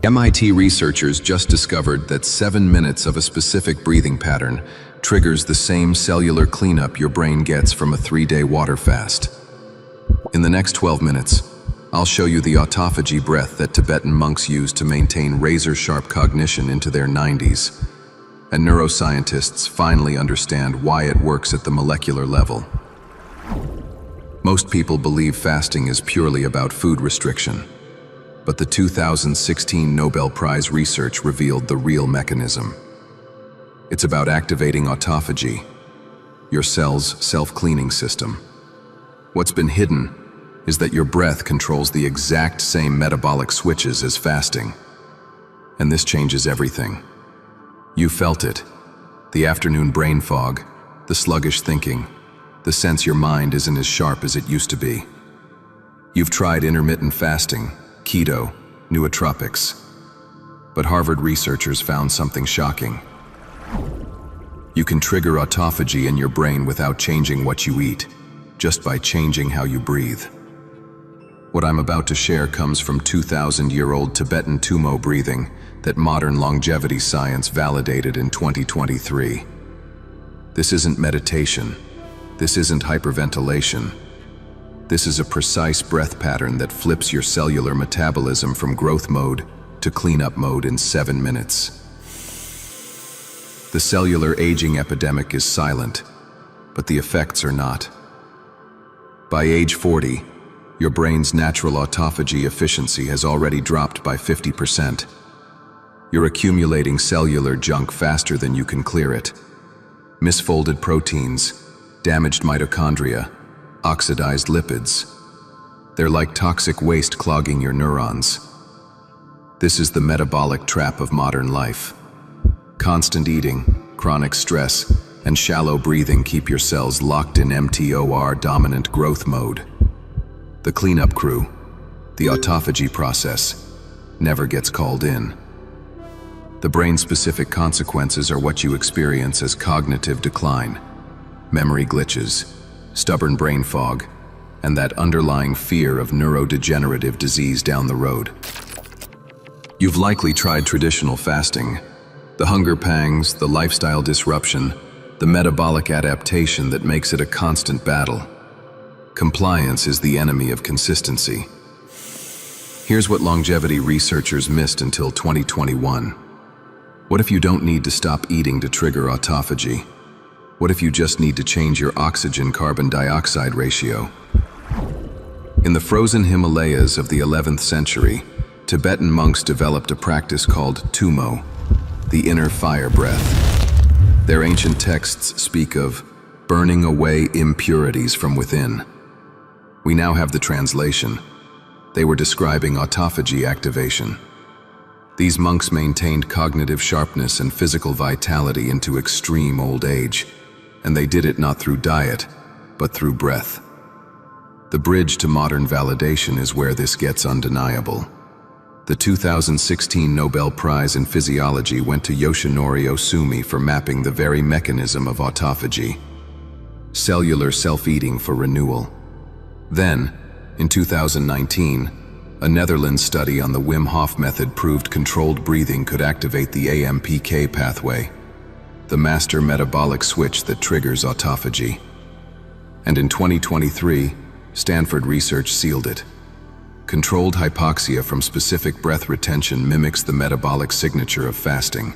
MIT researchers just discovered that 7 minutes of a specific breathing pattern triggers the same cellular cleanup your brain gets from a 3-day water fast. In the next 12 minutes, I'll show you the autophagy breath that Tibetan monks use to maintain razor-sharp cognition into their 90s. And neuroscientists finally understand why it works at the molecular level. Most people believe fasting is purely about food restriction. But the 2016 Nobel Prize research revealed the real mechanism. It's about activating autophagy, your cell's self-cleaning system. What's been hidden is that your breath controls the exact same metabolic switches as fasting. And this changes everything. You felt it. The afternoon brain fog, the sluggish thinking, the sense your mind isn't as sharp as it used to be. You've tried intermittent fasting, keto, nootropics. But Harvard researchers found something shocking. You can trigger autophagy in your brain without changing what you eat, just by changing how you breathe. What I'm about to share comes from 2,000-year-old Tibetan Tummo breathing that modern longevity science validated in 2023. This isn't meditation. This isn't hyperventilation. This is a precise breath pattern that flips your cellular metabolism from growth mode to cleanup mode in 7 minutes. The cellular aging epidemic is silent, but the effects are not. By age 40, your brain's natural autophagy efficiency has already dropped by 50%. You're accumulating cellular junk faster than you can clear it. Misfolded proteins, damaged mitochondria, oxidized lipids. They're like toxic waste clogging your neurons. This is the metabolic trap of modern life. Constant eating, chronic stress, and shallow breathing keep your cells locked in mTOR-dominant growth mode. The cleanup crew, the autophagy process, never gets called in. The brain-specific consequences are what you experience as cognitive decline, memory glitches, stubborn brain fog, and that underlying fear of neurodegenerative disease down the road. You've likely tried traditional fasting, the hunger pangs, the lifestyle disruption, the metabolic adaptation that makes it a constant battle. Compliance is the enemy of consistency. Here's what longevity researchers missed until 2021. What if you don't need to stop eating to trigger autophagy? What if you just need to change your oxygen-carbon dioxide ratio? In the frozen Himalayas of the 11th century, Tibetan monks developed a practice called Tummo, the inner fire breath. Their ancient texts speak of burning away impurities from within. We now have the translation. They were describing autophagy activation. These monks maintained cognitive sharpness and physical vitality into extreme old age. And they did it not through diet, but through breath. The bridge to modern validation is where this gets undeniable. The 2016 Nobel Prize in Physiology went to Yoshinori Osumi for mapping the very mechanism of autophagy. Cellular self-eating for renewal. Then, in 2019, a Netherlands study on the Wim Hof method proved controlled breathing could activate the AMPK pathway, the master metabolic switch that triggers autophagy. And in 2023, Stanford research sealed it. Controlled hypoxia from specific breath retention mimics the metabolic signature of fasting.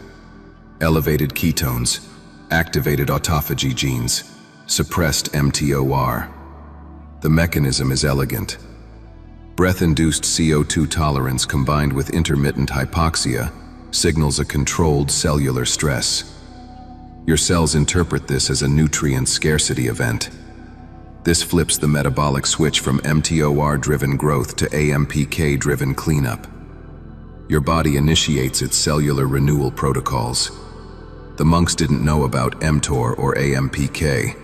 Elevated ketones, activated autophagy genes, suppressed mTOR. The mechanism is elegant. Breath-induced CO2 tolerance combined with intermittent hypoxia signals a controlled cellular stress. Your cells interpret this as a nutrient scarcity event. This flips the metabolic switch from mTOR-driven growth to AMPK-driven cleanup. Your body initiates its cellular renewal protocols. The monks didn't know about mTOR or AMPK,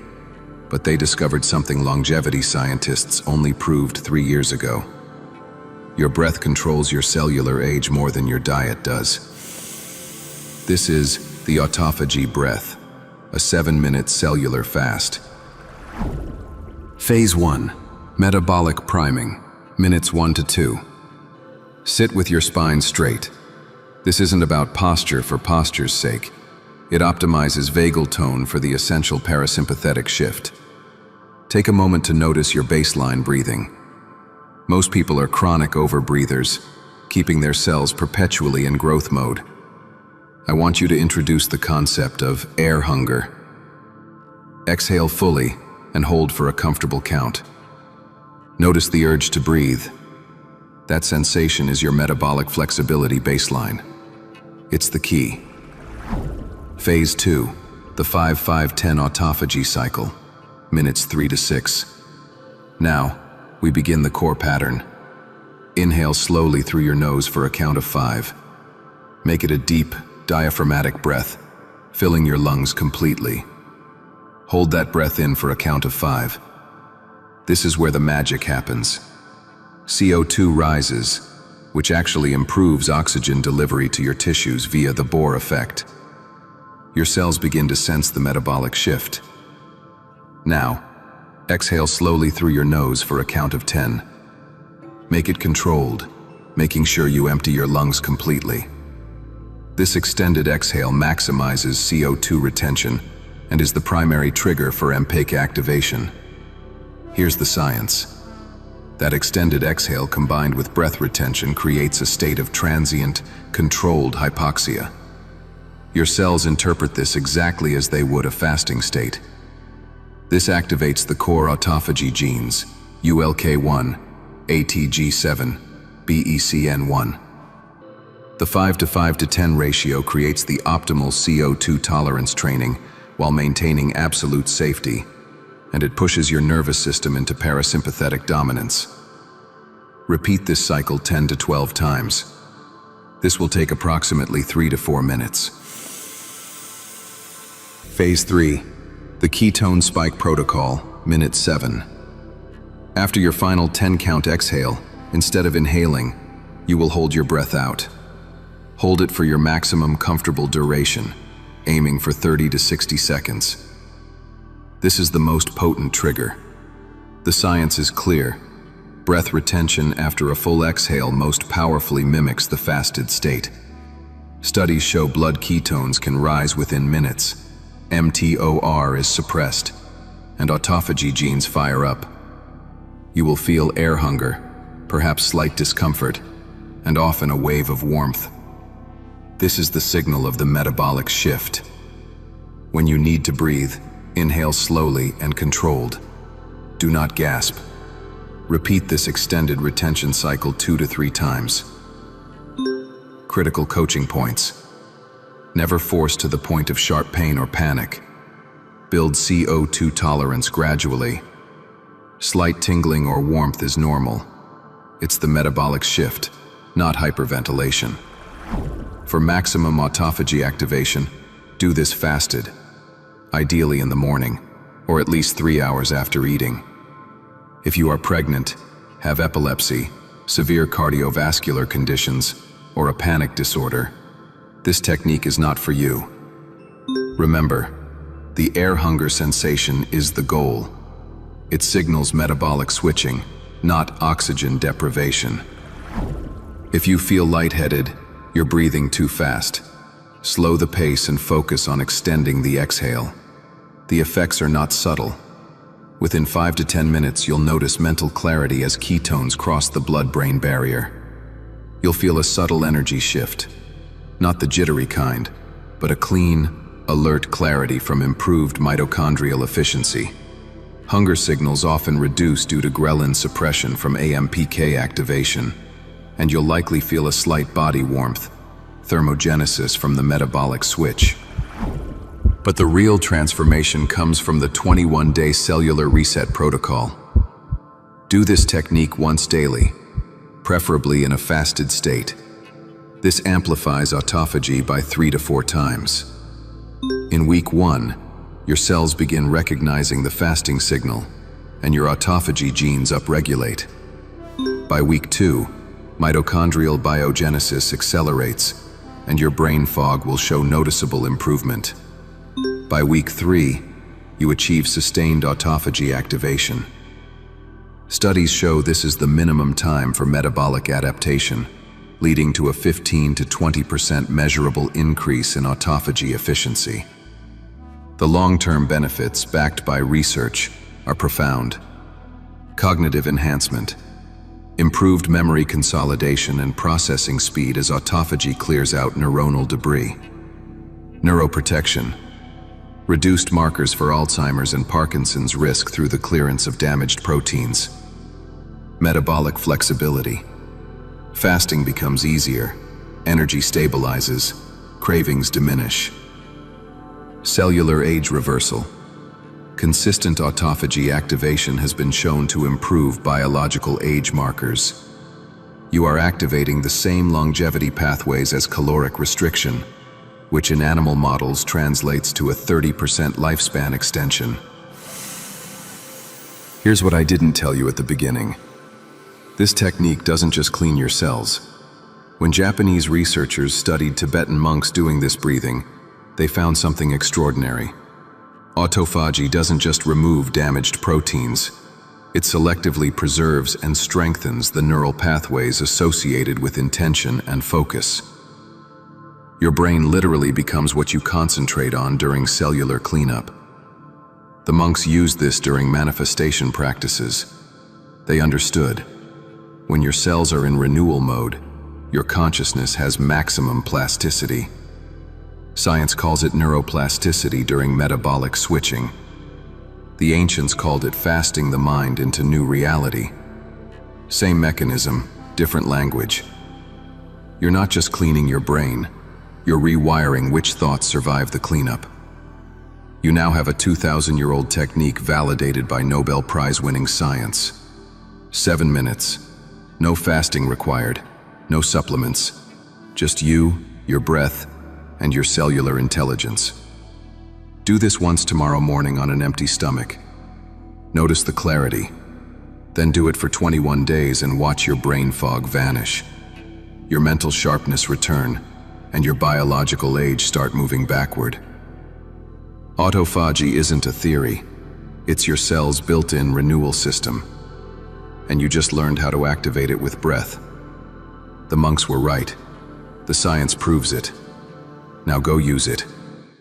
but they discovered something longevity scientists only proved 3 years ago. Your breath controls your cellular age more than your diet does. This is the autophagy breath, a 7-minute cellular fast. Phase 1. Metabolic priming, minutes 1 to 2. Sit with your spine straight, This isn't about posture for posture's sake. It optimizes vagal tone for the essential parasympathetic shift. Take a moment to notice your baseline breathing. Most people are chronic overbreathers, keeping their cells perpetually in growth mode. I want you to introduce the concept of air hunger. Exhale fully and hold for a comfortable count. Notice the urge to breathe. That sensation is your metabolic flexibility baseline. It's the key. Phase 2, the 5-5-10 autophagy cycle, minutes 3 to 6. Now, we begin the core pattern. Inhale slowly through your nose for a count of 5. Make it a deep, diaphragmatic breath, filling your lungs completely. Hold that breath in for a count of 5. This is where the magic happens. CO2 rises, which actually improves oxygen delivery to your tissues via the Bohr effect. Your cells begin to sense the metabolic shift. Now, exhale slowly through your nose for a count of 10. Make it controlled, making sure you empty your lungs completely. This extended exhale maximizes CO2 retention and is the primary trigger for MPK activation. Here's the science. That extended exhale combined with breath retention creates a state of transient, controlled hypoxia. Your cells interpret this exactly as they would a fasting state. This activates the core autophagy genes, ULK1, ATG7, BECN1. The 5-5-10 ratio creates the optimal CO2 tolerance training while maintaining absolute safety, and it pushes your nervous system into parasympathetic dominance. Repeat this cycle 10 to 12 times. This will take approximately 3 to 4 minutes. Phase 3, the ketone spike protocol, minute 7. After your final 10-count exhale, instead of inhaling, you will hold your breath out. Hold it for your maximum comfortable duration, aiming for 30 to 60 seconds. This is the most potent trigger. The science is clear. Breath retention after a full exhale most powerfully mimics the fasted state. Studies show blood ketones can rise within minutes. mTOR is suppressed, and autophagy genes fire up. You will feel air hunger, perhaps slight discomfort, and often a wave of warmth. This is the signal of the metabolic shift. When you need to breathe, inhale slowly and controlled. Do not gasp. Repeat this extended retention cycle 2 to 3 times. Critical coaching points. Never force to the point of sharp pain or panic. Build CO2 tolerance gradually. Slight tingling or warmth is normal. It's the metabolic shift, not hyperventilation. For maximum autophagy activation, do this fasted, ideally in the morning, or at least 3 hours after eating. If you are pregnant, have epilepsy, severe cardiovascular conditions, or a panic disorder, this technique is not for you. Remember, the air hunger sensation is the goal. It signals metabolic switching, not oxygen deprivation. If you feel lightheaded, you're breathing too fast. Slow the pace and focus on extending the exhale. The effects are not subtle. Within 5 to 10 minutes, you'll notice mental clarity as ketones cross the blood-brain barrier. You'll feel a subtle energy shift, not the jittery kind, but a clean, alert clarity from improved mitochondrial efficiency. Hunger signals often reduce due to ghrelin suppression from AMPK activation, and you'll likely feel a slight body warmth, thermogenesis from the metabolic switch. But the real transformation comes from the 21-day cellular reset protocol. Do this technique once daily, preferably in a fasted state. This amplifies autophagy by 3 to 4 times. In week 1, your cells begin recognizing the fasting signal, and your autophagy genes upregulate. By week 2, mitochondrial biogenesis accelerates, and your brain fog will show noticeable improvement. By week 3, you achieve sustained autophagy activation. Studies show this is the minimum time for metabolic adaptation, leading to a 15 to 20% measurable increase in autophagy efficiency. The long-term benefits, backed by research, are profound. Cognitive enhancement, improved memory consolidation and processing speed as autophagy clears out neuronal debris. Neuroprotection, reduced markers for Alzheimer's and Parkinson's risk through the clearance of damaged proteins. Metabolic flexibility, fasting becomes easier, energy stabilizes, cravings diminish. Cellular age reversal, consistent autophagy activation has been shown to improve biological age markers. You are activating the same longevity pathways as caloric restriction, which in animal models translates to a 30% lifespan extension. Here's what I didn't tell you at the beginning. This technique doesn't just clean your cells. When Japanese researchers studied Tibetan monks doing this breathing, they found something extraordinary. Autophagy doesn't just remove damaged proteins, it selectively preserves and strengthens the neural pathways associated with intention and focus. Your brain literally becomes what you concentrate on during cellular cleanup. The monks used this during manifestation practices. They understood. When your cells are in renewal mode, your consciousness has maximum plasticity. Science calls it neuroplasticity during metabolic switching. The ancients called it fasting the mind into new reality. Same mechanism, different language. You're not just cleaning your brain, you're rewiring which thoughts survive the cleanup. You now have a 2,000-year-old technique validated by Nobel Prize-winning science. 7 minutes. No fasting required, no supplements. Just you, your breath, and your cellular intelligence. Do this once tomorrow morning on an empty stomach. Notice the clarity. Then do it for 21 days and watch your brain fog vanish. Your mental sharpness return, and your biological age start moving backward. Autophagy isn't a theory. It's your cell's built-in renewal system. And you just learned how to activate it with breath. The monks were right. The science proves it. Now go use it.